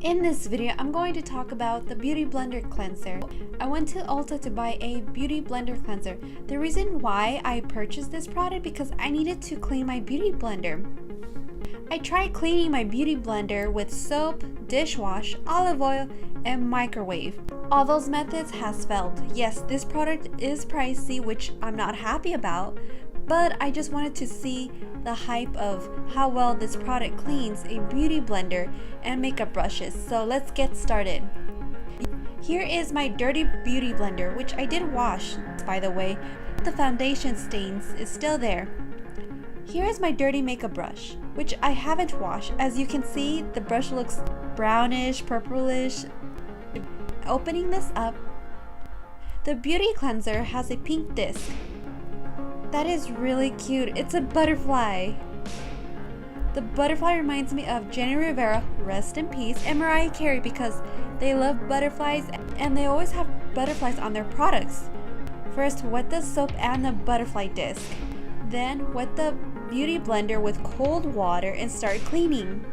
In this video, I'm going to talk about the Beauty Blender Cleanser. I went to Ulta to buy a Beauty Blender Cleanser. The reason why I purchased this product because I needed to clean my Beauty Blender. I tried cleaning my Beauty Blender with soap, dishwash, olive oil, and microwave. All those methods has failed. Yes, this product is pricey, which I'm not happy about, but I just wanted to see the hype of how well this product cleans a beauty blender and makeup brushes. So let's get started. Here is my dirty beauty blender, which I did wash, by the way. The foundation stains is still there. Here is my dirty makeup brush, which I haven't washed. As you can see, the brush looks brownish, purplish. Opening this up, the beauty cleanser has a pink disc. That is really cute. It's a butterfly. The butterfly reminds me of Jenni Rivera, rest in peace, and Mariah Carey because they love butterflies and they always have butterflies on their products. First, wet the soap and the butterfly disc. Then, wet the beauty blender with cold water and start cleaning.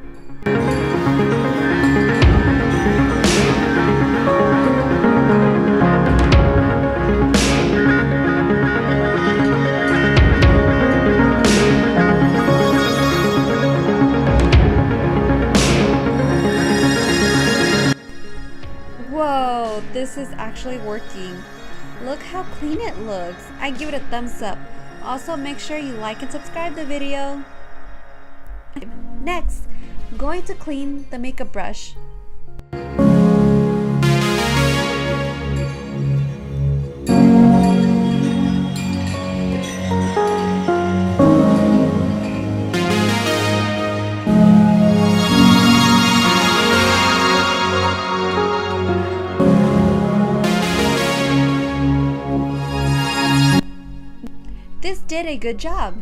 Whoa, this is actually working. Look how clean it looks. I give it a thumbs up. Also, make sure you like and subscribe the video. Next, I'm going to clean the makeup brush. This did a good job.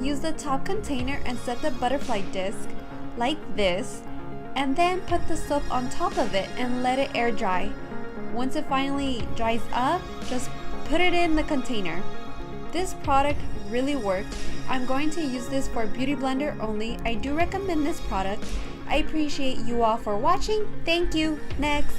Use the top container and set the butterfly disc like this, and then put the soap on top of it and let it air dry. Once it finally dries up, just put it in the container. This product really worked. I'm going to use this for beauty blender only. I do recommend this product. I appreciate you all for watching. Thank you. Next.